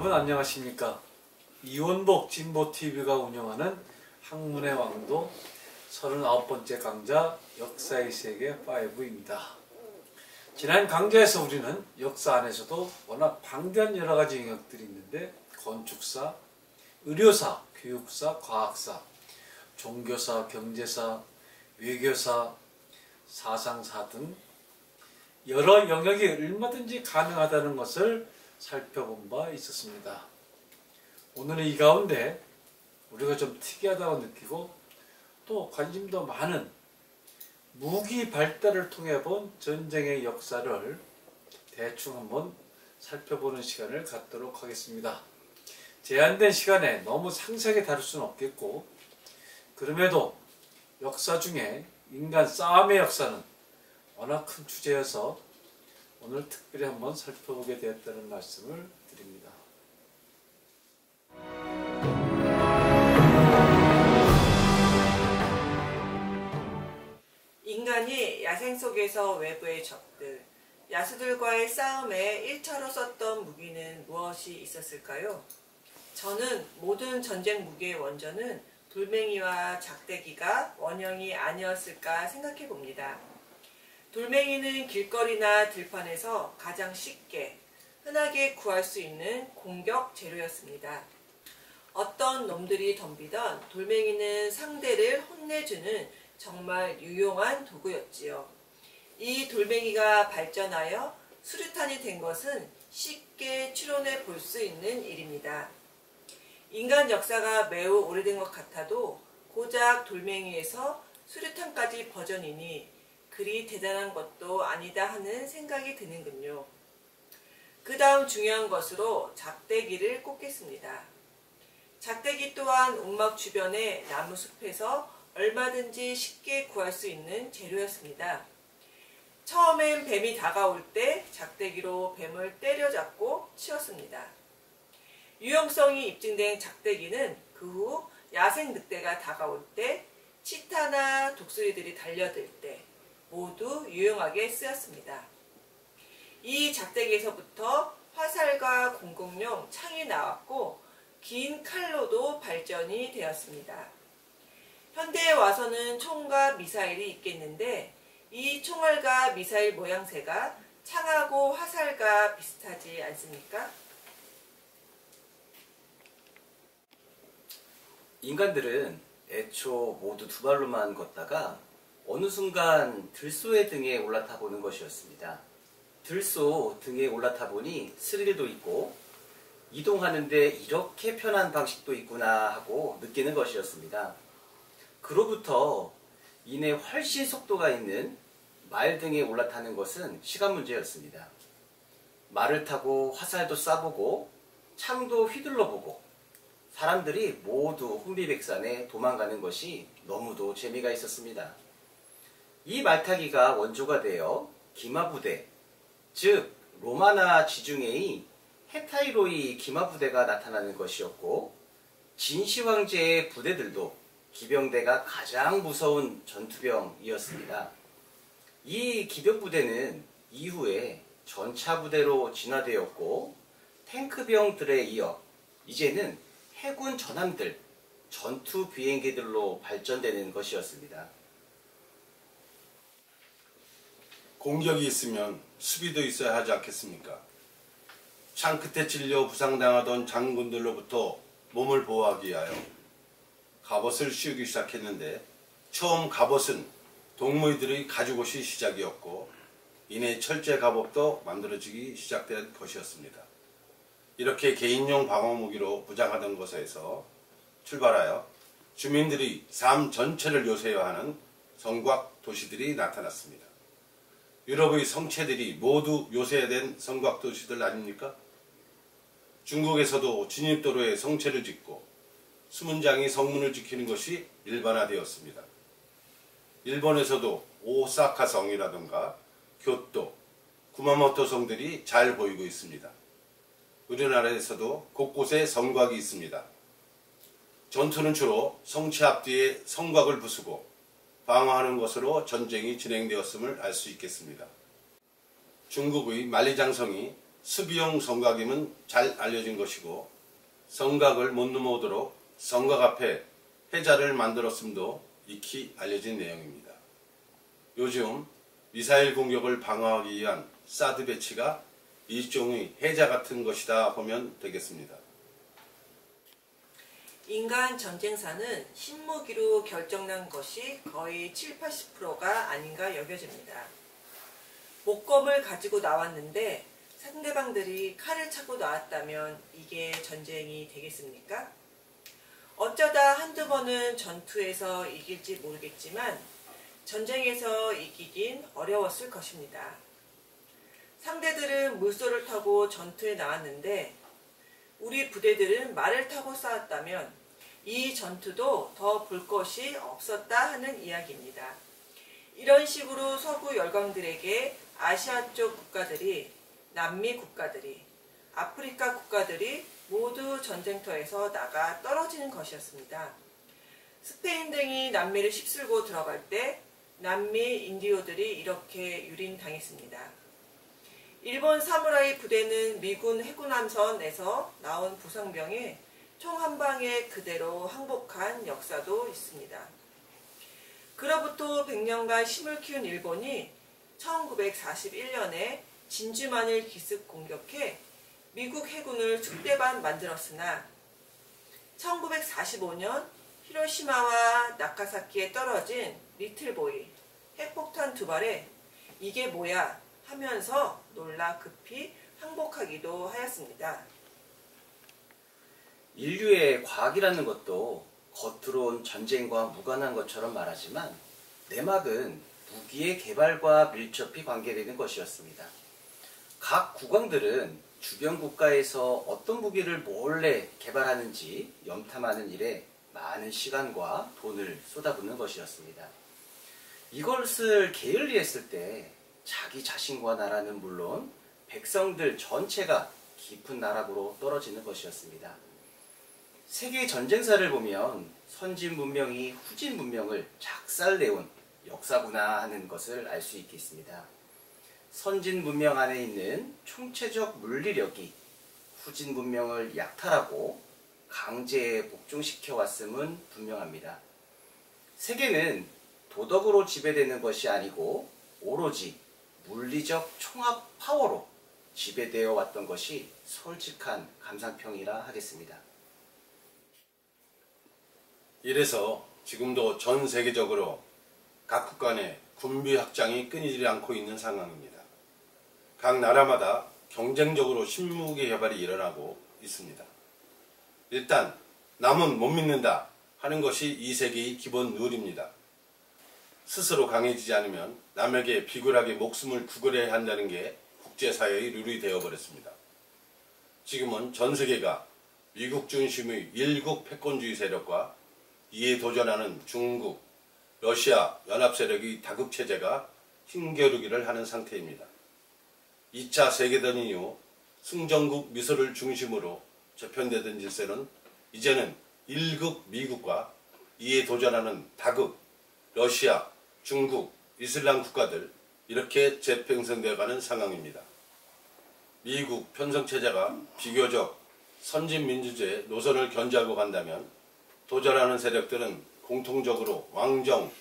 여러분 안녕하십니까? 이원복 진보TV가 운영하는 학문의 왕도 39번째 강좌 역사의 세계 5입니다. 지난 강좌에서 우리는 역사 안에서도 워낙 방대한 여러가지 영역들이 있는데 건축사, 의료사, 교육사, 과학사, 종교사, 경제사, 외교사, 사상사 등 여러 영역이 얼마든지 가능하다는 것을 살펴본 바 있었습니다. 오늘은 이 가운데 우리가 좀 특이하다고 느끼고 또 관심도 많은 무기 발달을 통해 본 전쟁의 역사를 대충 한번 살펴보는 시간을 갖도록 하겠습니다. 제한된 시간에 너무 상세하게 다룰 수는 없겠고, 그럼에도 역사 중에 인간 싸움의 역사는 워낙 큰 주제여서 오늘 특별히 한번 살펴보게 되었다는 말씀을 드립니다. 인간이 야생 속에서 외부의 적들, 야수들과의 싸움에 1차로 썼던 무기는 무엇이 있었을까요? 저는 모든 전쟁 무기의 원전은 돌멩이와 작대기가 원형이 아니었을까 생각해 봅니다. 돌멩이는 길거리나 들판에서 가장 쉽게, 흔하게 구할 수 있는 공격 재료였습니다. 어떤 놈들이 덤비던 돌멩이는 상대를 혼내주는 정말 유용한 도구였지요. 이 돌멩이가 발전하여 수류탄이 된 것은 쉽게 추론해 볼 수 있는 일입니다. 인간 역사가 매우 오래된 것 같아도 고작 돌멩이에서 수류탄까지 버전이니 그리 대단한 것도 아니다 하는 생각이 드는군요. 그 다음 중요한 것으로 작대기를 꼽겠습니다. 작대기 또한 움막 주변의 나무숲에서 얼마든지 쉽게 구할 수 있는 재료였습니다. 처음엔 뱀이 다가올 때 작대기로 뱀을 때려잡고 치웠습니다. 유용성이 입증된 작대기는 그 후 야생 늑대가 다가올 때, 치타나 독수리들이 달려들 때 모두 유용하게 쓰였습니다. 이 작대기에서부터 화살과 공공용 창이 나왔고 긴 칼로도 발전이 되었습니다. 현대에 와서는 총과 미사일이 있겠는데 이 총알과 미사일 모양새가 창하고 화살과 비슷하지 않습니까? 인간들은 애초 모두 두 발로만 걷다가 어느 순간 들소의 등에 올라타 보는 것이었습니다. 들소 등에 올라타 보니 스릴도 있고 이동하는데 이렇게 편한 방식도 있구나 하고 느끼는 것이었습니다. 그로부터 이내 훨씬 속도가 있는 말 등에 올라타는 것은 시간 문제였습니다. 말을 타고 화살도 쏴보고 창도 휘둘러보고 사람들이 모두 혼비백산에 도망가는 것이 너무도 재미가 있었습니다. 이 말타기가 원조가 되어 기마부대, 즉 로마나 지중해의 헤타이로이 기마부대가 나타나는 것이었고, 진시황제의 부대들도 기병대가 가장 무서운 전투병이었습니다. 이 기병부대는 이후에 전차부대로 진화되었고 탱크병들에 이어 이제는 해군 전함들, 전투 비행기들로 발전되는 것이었습니다. 공격이 있으면 수비도 있어야 하지 않겠습니까? 창 끝에 찔려 부상당하던 장군들로부터 몸을 보호하기 위하여 갑옷을 씌우기 시작했는데, 처음 갑옷은 동무이들의 가죽옷이 시작이었고 이내 철제 갑옷도 만들어지기 시작된 것이었습니다. 이렇게 개인용 방어무기로 무장하던 것에서 출발하여 주민들이 삶 전체를 요새화 하는 성곽 도시들이 나타났습니다. 유럽의 성체들이 모두 요새된 성곽 도시들 아닙니까? 중국에서도 진입도로에 성체를 짓고 수문장이 성문을 지키는 것이 일반화되었습니다. 일본에서도 오사카 성이라든가 교토, 구마모토 성들이 잘 보이고 있습니다. 우리나라에서도 곳곳에 성곽이 있습니다. 전투는 주로 성체 앞뒤에 성곽을 부수고 방어하는 것으로 전쟁이 진행되었음을 알 수 있겠습니다. 중국의 만리장성이 수비용 성곽임은 잘 알려진 것이고 성곽을 못 넘어오도록 성곽 앞에 해자를 만들었음도 익히 알려진 내용입니다. 요즘 미사일 공격을 방어하기 위한 사드 배치가 일종의 해자 같은 것이다 보면 되겠습니다. 인간 전쟁사는 신무기로 결정난 것이 거의 70~80%가 아닌가 여겨집니다. 목검을 가지고 나왔는데 상대방들이 칼을 차고 나왔다면 이게 전쟁이 되겠습니까? 어쩌다 한두 번은 전투에서 이길지 모르겠지만 전쟁에서 이기긴 어려웠을 것입니다. 상대들은 물소를 타고 전투에 나왔는데 우리 부대들은 말을 타고 싸웠다면 이 전투도 더 볼 것이 없었다 하는 이야기입니다. 이런 식으로 서구 열강들에게 아시아 쪽 국가들이, 남미 국가들이, 아프리카 국가들이 모두 전쟁터에서 나가 떨어지는 것이었습니다. 스페인 등이 남미를 휩쓸고 들어갈 때 남미 인디오들이 이렇게 유린당했습니다. 일본 사무라이 부대는 미군 해군함선에서 나온 부상병에 총 한 방에 그대로 항복한 역사도 있습니다. 그로부터 100년간 힘을 키운 일본이 1941년에 진주만을 기습 공격해 미국 해군을 쑥대반 만들었으나 1945년 히로시마와 나카사키에 떨어진 리틀보이 핵폭탄 2발에 이게 뭐야 하면서 놀라 급히 항복하기도 하였습니다. 인류의 과학이라는 것도 겉으론 전쟁과 무관한 것처럼 말하지만 내막은 무기의 개발과 밀접히 관계되는 것이었습니다. 각 국왕들은 주변 국가에서 어떤 무기를 몰래 개발하는지 염탐하는 일에 많은 시간과 돈을 쏟아붓는 것이었습니다. 이것을 게을리했을 때 자기 자신과 나라는 물론 백성들 전체가 깊은 나락으로 떨어지는 것이었습니다. 세계 전쟁사를 보면 선진 문명이 후진 문명을 작살내온 역사구나 하는 것을 알 수 있겠습니다. 선진 문명 안에 있는 총체적 물리력이 후진 문명을 약탈하고 강제에 복종시켜 왔음은 분명합니다. 세계는 도덕으로 지배되는 것이 아니고 오로지 물리적 총합 파워로 지배되어 왔던 것이 솔직한 감상평이라 하겠습니다. 이래서 지금도 전 세계적으로 각국 간의 군비 확장이 끊이지 않고 있는 상황입니다. 각 나라마다 경쟁적으로 신무기 개발이 일어나고 있습니다. 일단 남은 못 믿는다 하는 것이 이 세계의 기본 룰입니다. 스스로 강해지지 않으면 남에게 비굴하게 목숨을 구걸해야 한다는 게 국제사회의 룰이 되어버렸습니다. 지금은 전 세계가 미국 중심의 일국 패권주의 세력과 이에 도전하는 중국, 러시아 연합 세력의 다극 체제가 힘겨루기를 하는 상태입니다. 2차 세계대전 이후 승전국 미소를 중심으로 재편되던 질서는 이제는 일극 미국과 이에 도전하는 다극, 러시아, 중국, 이슬람 국가들 이렇게 재편성되어가는 상황입니다. 미국 편성체제가 비교적 선진민주주의 노선을 견지하고 간다면 도전하는 세력들은 공통적으로 왕정,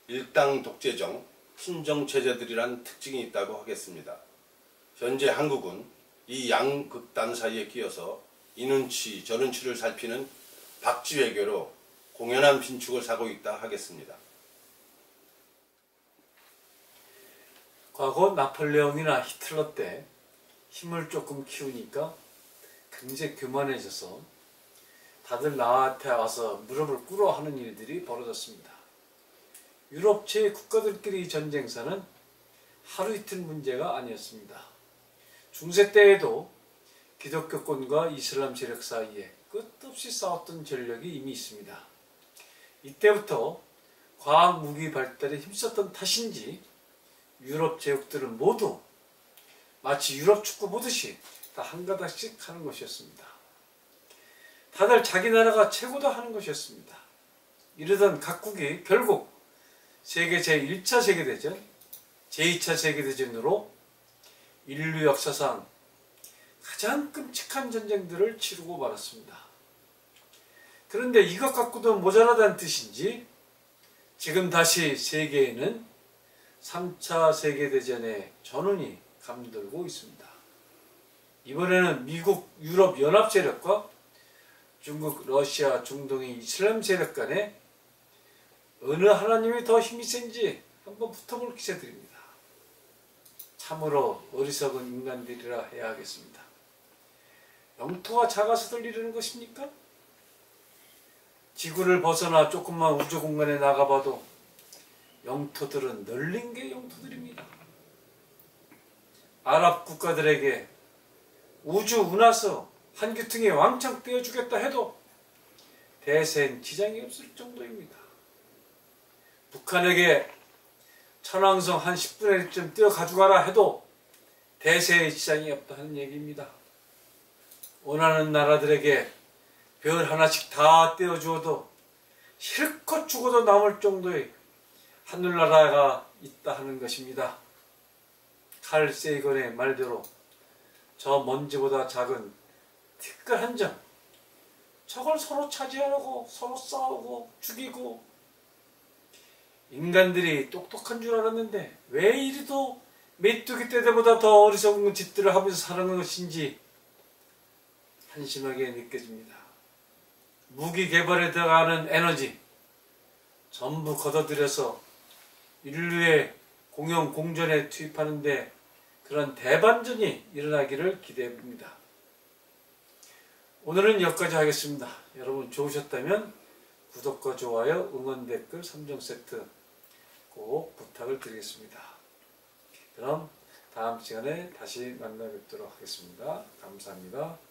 일당 독재정, 친정체제들이란 특징이 있다고 하겠습니다. 현재 한국은 이 양극단 사이에 끼어서 이 눈치 저 눈치를 살피는 박쥐 외교로 공연한 빈축을 사고 있다 하겠습니다. 과거 나폴레옹이나 히틀러 때 힘을 조금 키우니까 굉장히 교만해져서 다들 나한테 와서 무릎을 꿇어 하는 일들이 벌어졌습니다. 유럽 제 국가들끼리 전쟁사는 하루 이틀 문제가 아니었습니다. 중세 때에도 기독교권과 이슬람 세력 사이에 끝없이 싸웠던 전력이 이미 있습니다. 이때부터 과학 무기 발달에 힘썼던 탓인지 유럽 제국들은 모두 마치 유럽 축구 보듯이 다 한 가닥씩 하는 것이었습니다. 다들 자기 나라가 최고다 하는 것이었습니다. 이러던 각국이 결국 세계 제1차 세계대전, 제2차 세계대전으로 인류 역사상 가장 끔찍한 전쟁들을 치르고 말았습니다. 그런데 이것 갖고도 모자라다는 뜻인지 지금 다시 세계에는 3차 세계대전의 전운이 감돌고 있습니다. 이번에는 미국, 유럽 연합 세력과 중국, 러시아, 중동의 이슬람 세력 간에 어느 하나님이 더 힘이 센지 한번 붙어볼 기세들입니다. 참으로 어리석은 인간들이라 해야 하겠습니다. 영토가 작아서들 이러는 것입니까? 지구를 벗어나 조금만 우주 공간에 나가봐도 영토들은 널린 게 영토들입니다. 아랍 국가들에게 우주 운하서 한 귀퉁이에 왕창 떼어주겠다 해도 대세엔 지장이 없을 정도입니다. 북한에게 천왕성 한 10분의 1쯤 떼어 가져가라 해도 대세에 지장이 없다는 얘기입니다. 원하는 나라들에게 별 하나씩 다 떼어주어도 실컷 죽어도 남을 정도의 하늘나라가 있다 하는 것입니다. 칼 세이건의 말대로 저 먼지보다 작은 티끌 한 점, 저걸 서로 차지하려고 서로 싸우고 죽이고, 인간들이 똑똑한 줄 알았는데 왜 이리도 메뚜기 떼들보다 더 어리석은 짓들을 하면서 사는 것인지 한심하게 느껴집니다. 무기 개발에 들어가는 에너지 전부 걷어들여서 인류의 공영 공존에 투입하는데 그런 대반전이 일어나기를 기대해봅니다. 오늘은 여기까지 하겠습니다. 여러분 좋으셨다면 구독과 좋아요, 응원 댓글 3종 세트 꼭 부탁을 드리겠습니다. 그럼 다음 시간에 다시 만나 뵙도록 하겠습니다. 감사합니다.